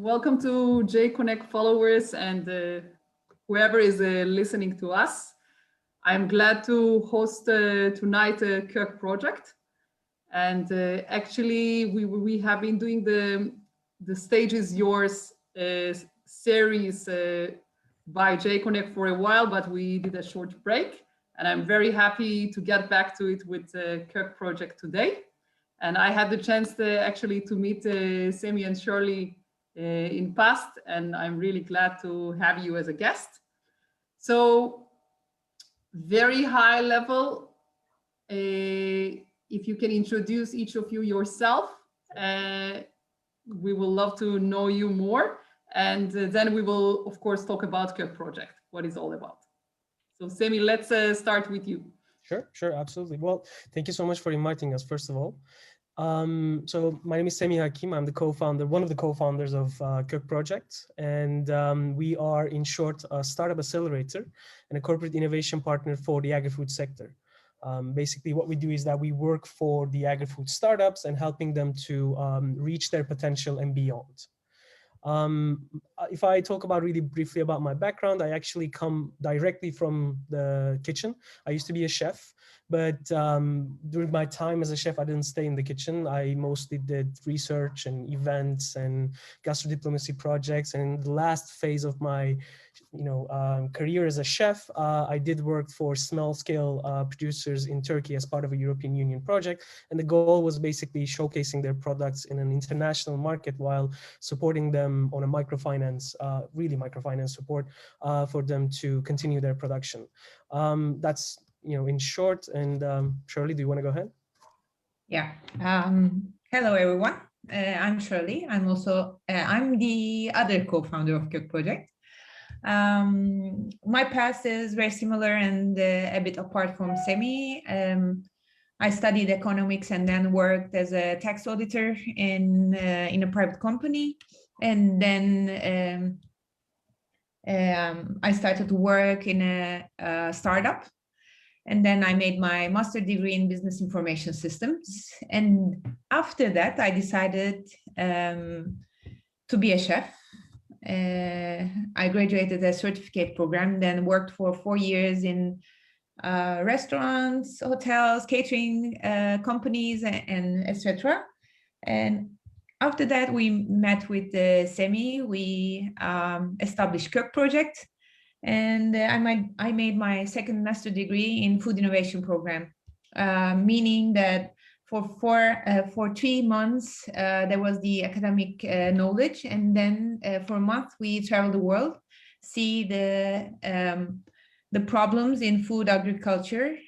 Welcome to JConnect followers and whoever is listening to us. I'm glad to host tonight KokProjekt. And actually, we have been doing the Stage is Yours series by JConnect for a while, but we did a short break. And I'm very happy to get back to it with KokProjekt today. And I had the chance to meet Semi and Shirley in past, and I'm really glad to have you as a guest. So very high level, if you can introduce each of you yourself, we will love to know you more. And then we will, of course, talk about KokProjekt, what it's all about. So Semi, let's start with you. Sure, absolutely. Well, thank you so much for inviting us, first of all. So my name is Semi Hakim. I'm the co-founder, one of the co-founders of KokProjekt, and we are, in short, a startup accelerator and a corporate innovation partner for the agri-food sector. Basically, what we do is that we work for the agri-food startups and helping them to reach their potential and beyond. If I talk about really briefly about my background, I actually come directly from the kitchen. I used to be a chef, but during my time as a chef, I didn't stay in the kitchen. I mostly did research and events and gastro-diplomacy projects. And the last phase of my career as a chef, I did work for small-scale producers in Turkey as part of a European Union project. And the goal was basically showcasing their products in an international market while supporting them on a microfinance, really microfinance support for them to continue their production. That's in short. And Shirley, do you want to go ahead? Yeah. Hello, everyone. I'm Shirley. I'm the other co-founder of KokProjekt. My past is very similar and a bit apart from Semi. I studied economics and then worked as a tax auditor in a private company. And then I started to work in a startup. And then I made my master's degree in business information systems. And after that, I decided to be a chef. I graduated a certificate program, then worked for 4 years in restaurants, hotels, catering companies, and etc. And after that, we met with Semi. We established KokProjekt. And I made my second master degree in food innovation program, meaning that for 3 months, there was the academic knowledge. And then for a month, we traveled the world, see the problems in food agriculture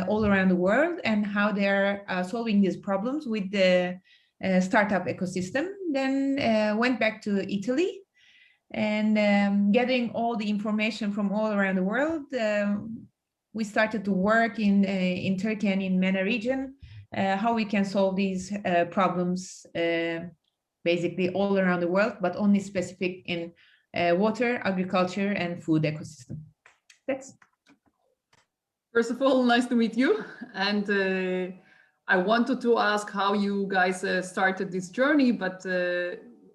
all around the world and how they're solving these problems with the startup ecosystem. Then went back to Italy and getting all the information from all around the world. We started to work in Turkey and in MENA region, how we can solve these problems basically all around the world, but only specific in water, agriculture, and food ecosystem. That's. First of all, nice to meet you. And I wanted to ask how you guys started this journey, but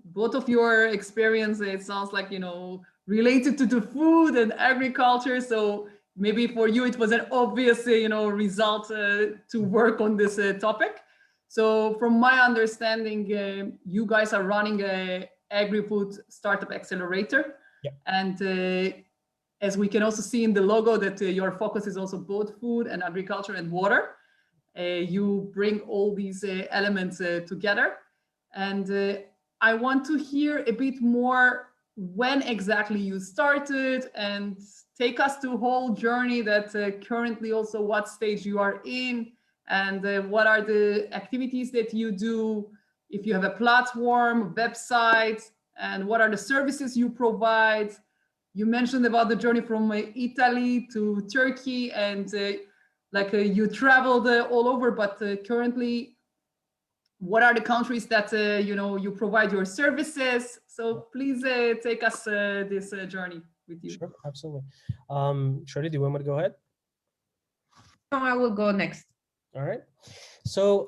both of your experience, it sounds like, related to the food and agriculture. So maybe for you, it was an obvious, result to work on this topic. So from my understanding, you guys are running a agri-food startup accelerator. Yeah. And as we can also see in the logo that your focus is also both food and agriculture and water. You bring all these elements together. And I want to hear a bit more when exactly you started and take us to a whole journey that currently also what stage you are in and what are the activities that you do, if you have a platform, website, and what are the services you provide. You mentioned about the journey from Italy to Turkey and you traveled all over, but currently, what are the countries that you provide your services? So please take us this journey with you. Sure, absolutely. Shirley, do you want me to go ahead? No, I will go next. All right. So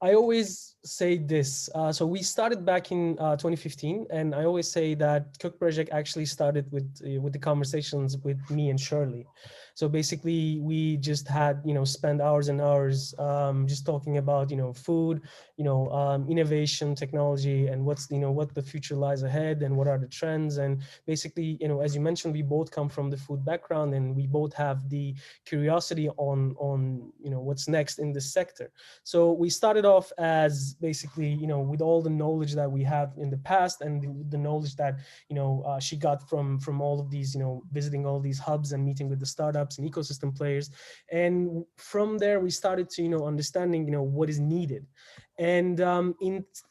I always say this. So we started back in 2015, and I always say that KokProjekt actually started with the conversations with me and Shirley. So basically, we just had spend hours and hours just talking about food, innovation, technology, and what's what the future lies ahead, and what are the trends. And basically, as you mentioned, we both come from the food background, and we both have the curiosity on what's next in this sector. So we started off as basically, with all the knowledge that we have in the past, and the knowledge that, she got from all of these, visiting all these hubs and meeting with the startups and ecosystem players. And from there, we started to, understanding, what is needed. And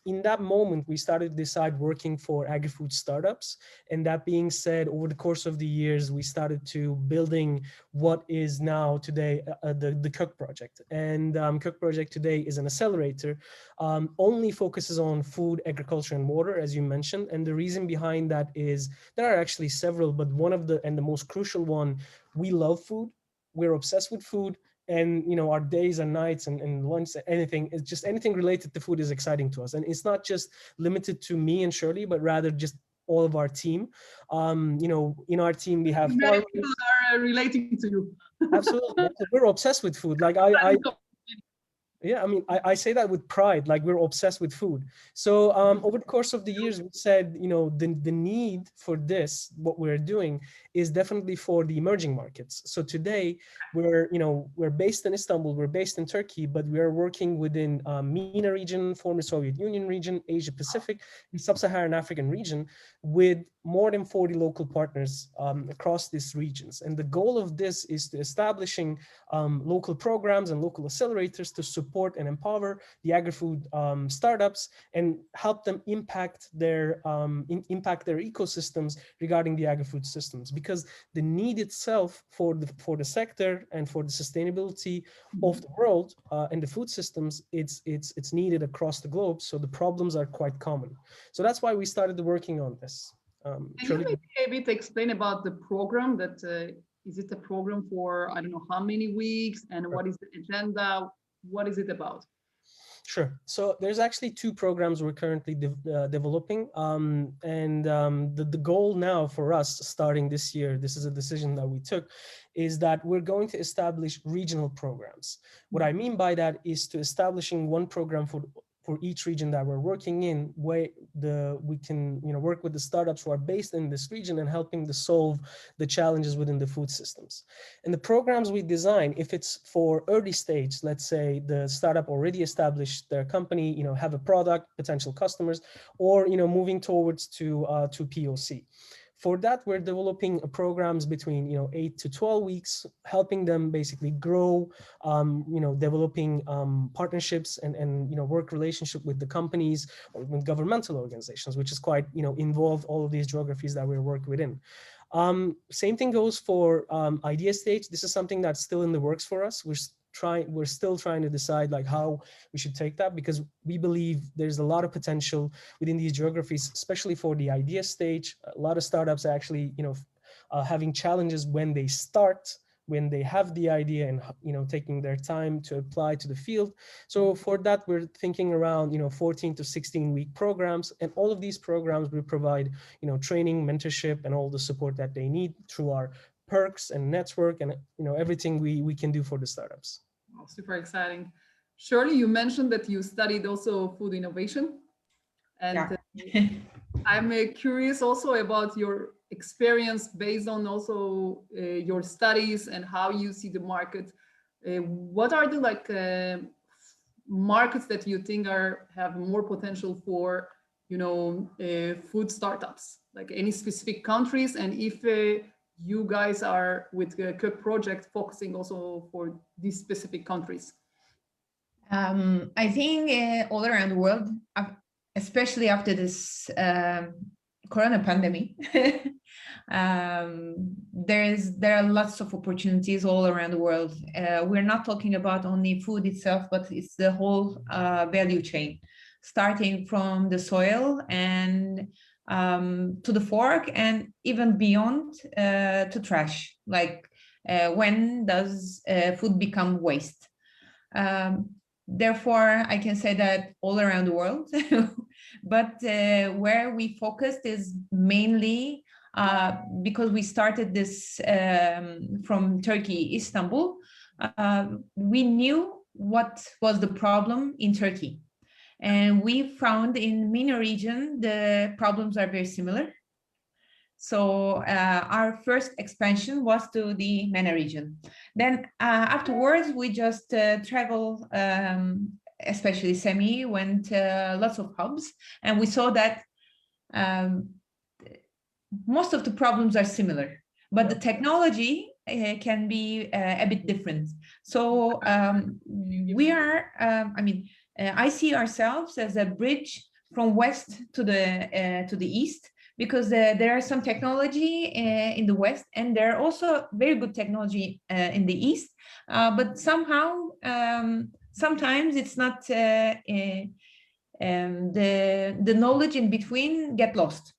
in that moment, we started to decide working for agri-food startups. And that being said, over the course of the years, we started to building what is now today the KokProjekt. And KokProjekt today is an accelerator, only focuses on food, agriculture, and water, as you mentioned. And the reason behind that is there are actually several, but one of the most crucial one, we love food. We're obsessed with food. And our days and nights and lunch, anything, it's just anything related to food is exciting to us. And it's not just limited to me and Shirley, but rather just all of our team. In our team we have Many farmers. people are relating to you. Absolutely. We're obsessed with food. Like yeah, I mean, I say that with pride, like we're obsessed with food. So over the course of the years, we said, the need for this, what we're doing, is definitely for the emerging markets. So today, we're based in Istanbul, we're based in Turkey, but we are working within MENA region, former Soviet Union region, Asia Pacific, and Sub-Saharan African region, with more than 40 local partners across these regions. And the goal of this is to establishing local programs and local accelerators to support and empower the agri-food startups and help them impact their ecosystems regarding the agri-food systems, because the need itself for the sector and for the sustainability of the world and the food systems, it's needed across the globe. So the problems are quite common. So that's why we started working on this. Can you maybe a bit explain about the program? That is it a program for, I don't know how many weeks, and what is the agenda? What is it about? Sure. So there's actually two programs we're currently developing. The goal now for us starting this year, this is a decision that we took, is that we're going to establish regional programs. What I mean by that is to establishing one program for each region that we're working in, where we can work with the startups who are based in this region and helping to solve the challenges within the food systems. And the programs we design, if it's for early stage, let's say the startup already established their company, have a product, potential customers, or moving towards to POC. For that, we're developing programs between 8 to 12 weeks, helping them basically grow, developing partnerships and work relationship with the companies or with governmental organizations, which is quite involved all of these geographies that we work within. Same thing goes for idea stage. This is something that's still in the works for us. We're still trying to decide like how we should take that, because we believe there's a lot of potential within these geographies, especially for the idea stage. A lot of startups are actually, having challenges when they start, when they have the idea, and taking their time to apply to the field. So for that, we're thinking around 14 to 16 week programs, and all of these programs will provide training, mentorship, and all the support that they need through our perks and network and everything we can do for the startups. Oh, super exciting. Shirley, you mentioned that you studied also food innovation, and Yeah. I'm curious also about your experience based on also your studies and how you see the market. What are the markets that you think have more potential for food startups? Like any specific countries, and if you guys are with the KokProjekt focusing also for these specific countries? I think all around the world, especially after this corona pandemic, there are lots of opportunities all around the world. We're not talking about only food itself, but it's the whole value chain, starting from the soil and to the fork, and even beyond to trash. Like when does food become waste? therefore, I can say that all around the world. But where we focused is mainly because we started this from Turkey, Istanbul. We knew what was the problem in Turkey. And we found in MENA region, the problems are very similar. So our first expansion was to the MENA region. Then afterwards, we just travel, especially Semi, went lots of hubs, and we saw that most of the problems are similar, but the technology can be a bit different. So we are, I see ourselves as a bridge from west to the east, because there are some technology in the west, and there are also very good technology in the east, but somehow sometimes it's not the knowledge in between get lost.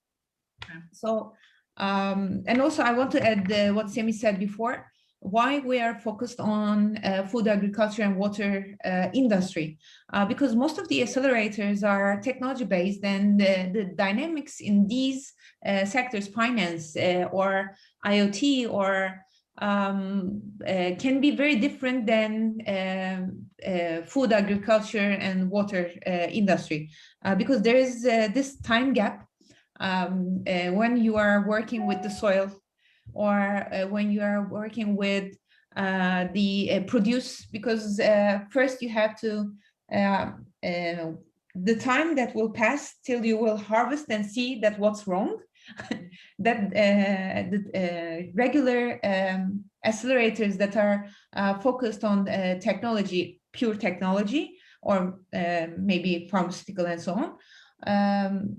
So and also I want to add what Semi said before, why we are focused on food, agriculture, and water industry, because most of the accelerators are technology based, and the dynamics in these sectors, finance or IoT or can be very different than food, agriculture, and water industry, because there is this time gap when you are working with the soil, or when you are working with the produce, because first you have to the time that will pass till you will harvest and see that what's wrong, that the regular accelerators that are focused on technology, pure technology, or maybe pharmaceutical and so on,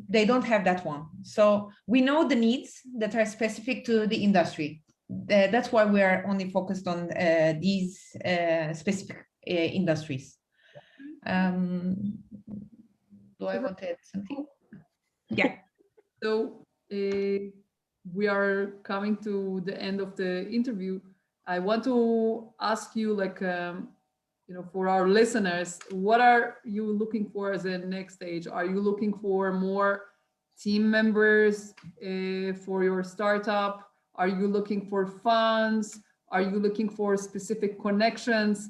they don't have that one. So we know the needs that are specific to the industry. That's why we are only focused on these specific industries. Do I want to add something? Yeah. So we are coming to the end of the interview. I want to ask you, like, for our listeners, what are you looking for as a next stage? Are you looking for more team members for your startup? Are you looking for funds? Are you looking for specific connections?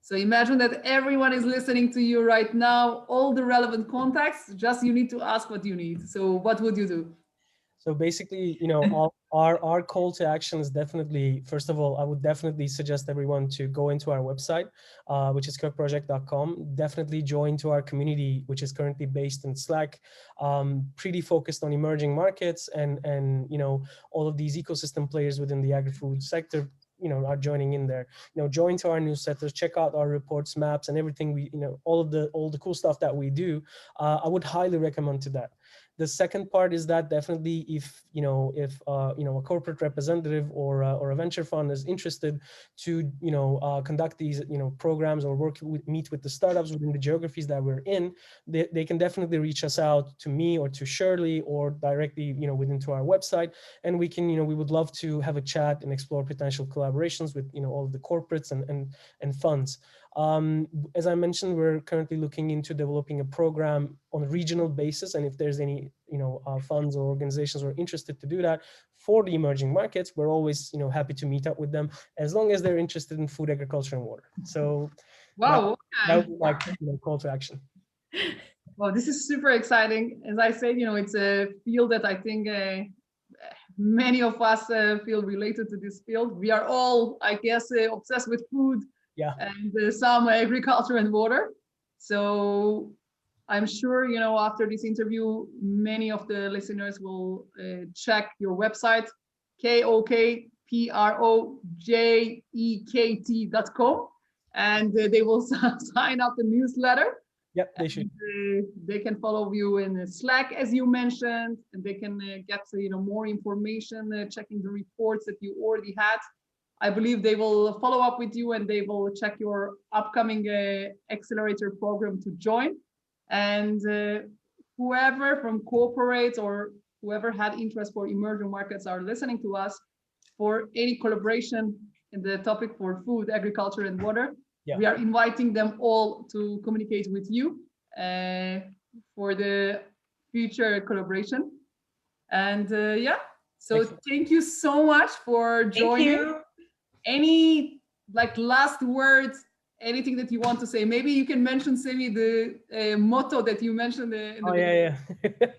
So imagine that everyone is listening to you right now, all the relevant contacts, just you need to ask what you need. So what would you do? So basically, our call to action is definitely, first of all, I would definitely suggest everyone to go into our website, which is KokProjekt.com. Definitely join to our community, which is currently based in Slack, pretty focused on emerging markets, and all of these ecosystem players within the agri-food sector are joining in there. Join to our newsletters, check out our reports, maps, and everything we all the cool stuff that we do. I would highly recommend to that. The second part is that definitely if a corporate representative or a venture fund is interested to conduct these programs or meet with the startups within the geographies that we're in, they can definitely reach us out to me or to Shirley, or directly within to our website, and we can we would love to have a chat and explore potential collaborations with all of the corporates and funds. As I mentioned, we're currently looking into developing a program on a regional basis, and if there's any funds or organizations who are interested to do that for the emerging markets, we're always happy to meet up with them, as long as they're interested in food, agriculture, and water. So wow, that would be like call to action. Well, this is super exciting. As I said, it's a field that I think many of us feel related to this field. We are all, I guess, obsessed with food, yeah, and some agriculture and water. So I'm sure, after this interview, many of the listeners will check your website, KokProjekt.com, and they will sign up the newsletter. Yep, they should. They can follow you in Slack, as you mentioned, and they can get more information, checking the reports that you already had. I believe they will follow up with you, and they will check your upcoming accelerator program to join. And whoever from corporate or whoever had interest for emerging markets are listening to us, for any collaboration in the topic for food, agriculture, and water, Yeah. We are inviting them all to communicate with you for the future collaboration. And yeah, so Excellent. thank you so much for joining. Thank you. Any like last words, anything that you want to say? Maybe you can mention, Semi, the motto that you mentioned in the beginning.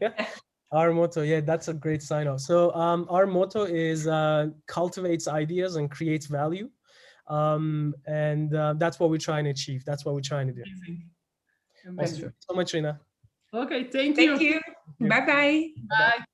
Yeah. Our motto, yeah, that's a great sign off. So our motto is cultivates ideas and creates value. And that's what we're trying to achieve. That's what we're trying to do. Amazing. Awesome. Thank you so much, Rina. Okay, thank Thank you. you. Bye-bye. Bye.